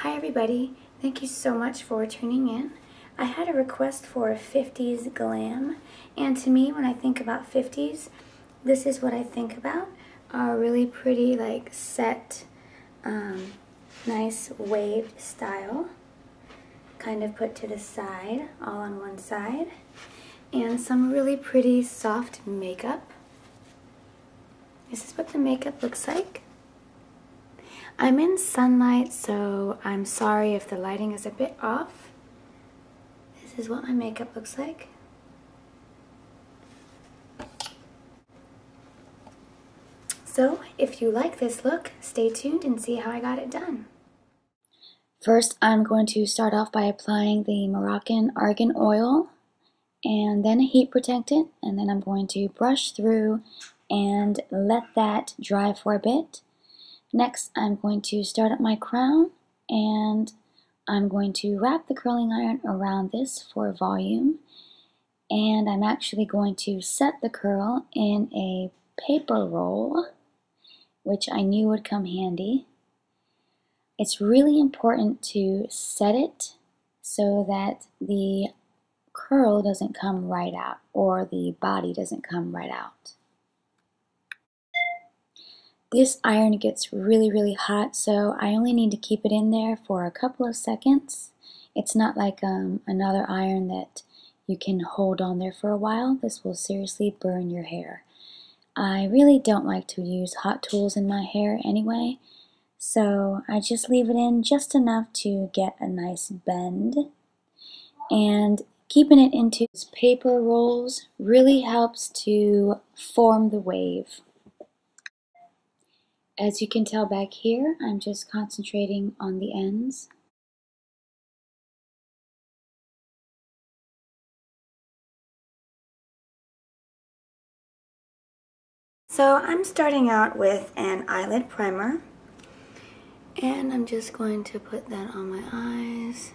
Hi everybody, thank you so much for tuning in. I had a request for 50s Glam, and to me when I think about 50s, this is what I think about. A really pretty set, nice waved style, kind of put to the side, all on one side, and some really pretty soft makeup. This is what the makeup looks like. I'm in sunlight, so I'm sorry if the lighting is a bit off. This is what my makeup looks like. So, if you like this look, stay tuned and see how I got it done. First, I'm going to start off by applying the Moroccan argan oil and then a heat protectant, and then I'm going to brush through and let that dry for a bit. Next, I'm going to start up my crown, and I'm going to wrap the curling iron around this for volume, and I'm actually going to set the curl in a paper roll, which I knew would come handy. It's really important to set it so that the curl doesn't come right out, or the body doesn't come right out. This iron gets really hot, so I only need to keep it in there for a couple of seconds. It's not like another iron that you can hold on there for a while. This will seriously burn your hair. I really don't like to use hot tools in my hair anyway, so I just leave it in just enough to get a nice bend. And keeping it into paper rolls really helps to form the wave. As you can tell back here, I'm just concentrating on the ends. So I'm starting out with an eyelid primer, and I'm just going to put that on my eyes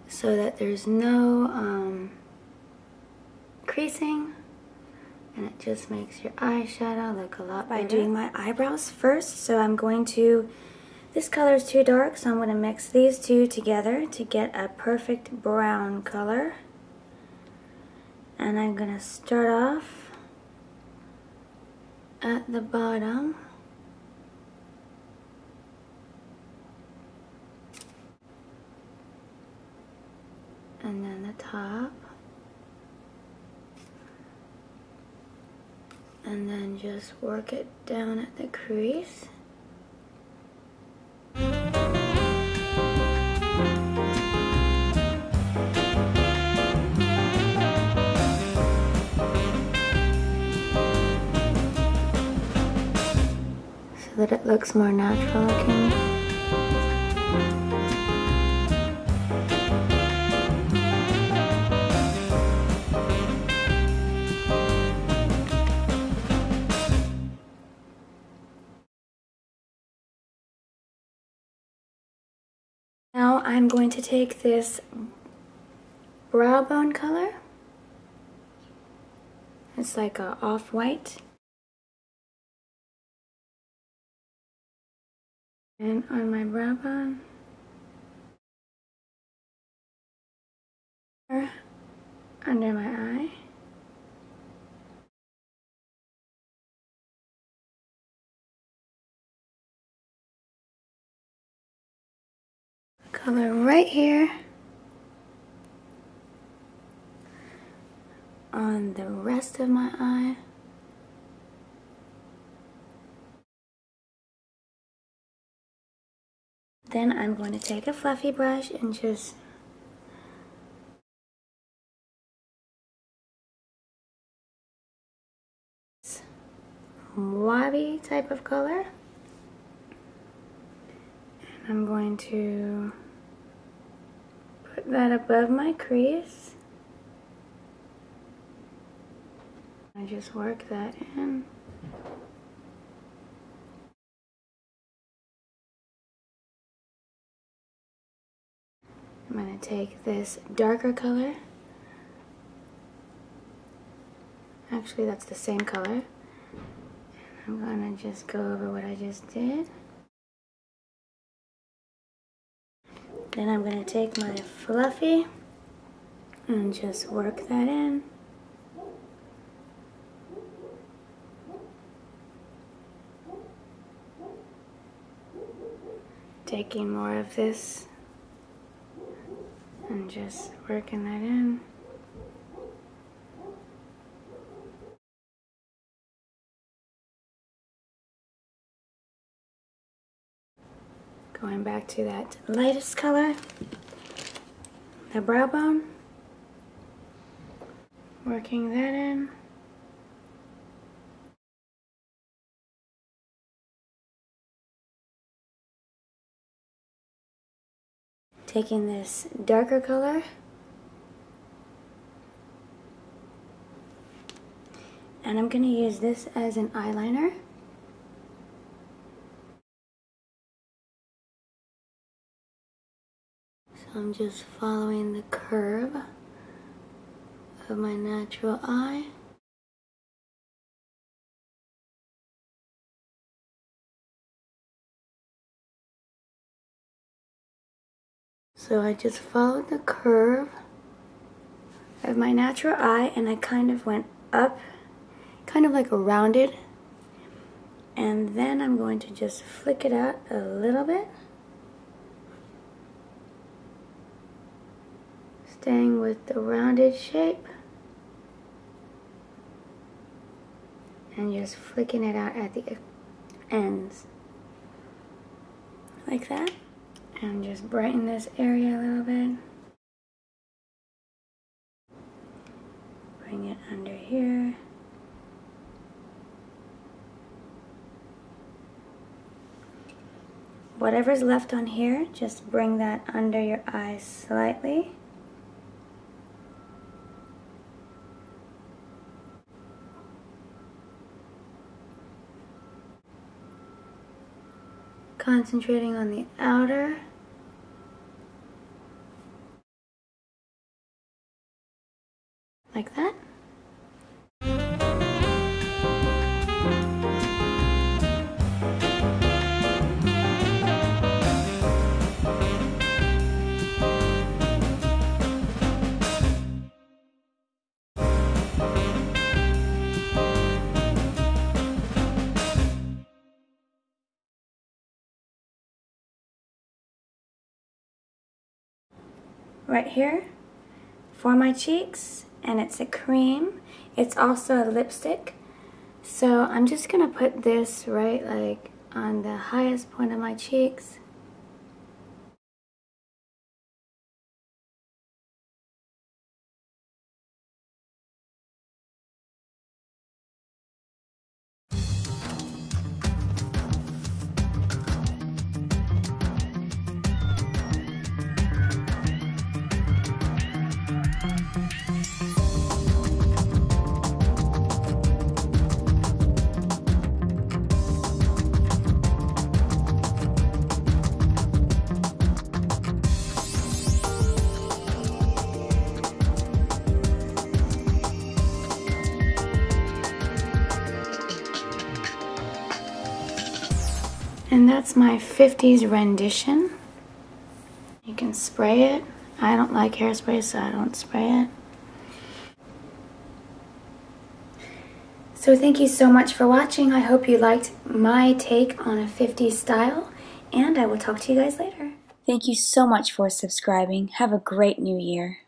so that there's no creasing. And it just makes your eyeshadow look a lot better. By doing my eyebrows first, so I'm going to, this color is too dark, so I'm going to mix these two together to get a perfect brown color. And I'm going to start off at the bottom. And then the top. And then just work it down at the crease. So that it looks more natural looking. Now I'm going to take this brow bone color. It's like a off-white. And on my brow bone. Under my eye. Color right here on the rest of my eye. Then I'm going to take a fluffy brush and just mauve type of color. And I'm going to put that above my crease. I just work that in. I'm going to take this darker color. Actually, that's the same color. And I'm going to just go over what I just did. Then I'm going to take my fluffy and just work that in. Taking more of this and just working that in. Going back to that lightest color, the brow bone, working that in. Taking this darker color and I'm going to use this as an eyeliner. So I'm just following the curve of my natural eye. So I just followed the curve of my natural eye and I kind of went up, kind of like a rounded. And then I'm going to just flick it out a little bit. Staying with the rounded shape. And just flicking it out at the ends. Like that. And just brighten this area a little bit. Bring it under here. Whatever's left on here, just bring that under your eyes slightly. Concentrating on the outer. Like that. Right here for my cheeks, and it's a cream. It's also a lipstick. So I'm just gonna put this right like on the highest point of my cheeks. And that's my 50s rendition. You can spray it. I don't like hairspray, so I don't spray it. So thank you so much for watching. I hope you liked my take on a 50s style, and I will talk to you guys later. Thank you so much for subscribing. Have a great new year.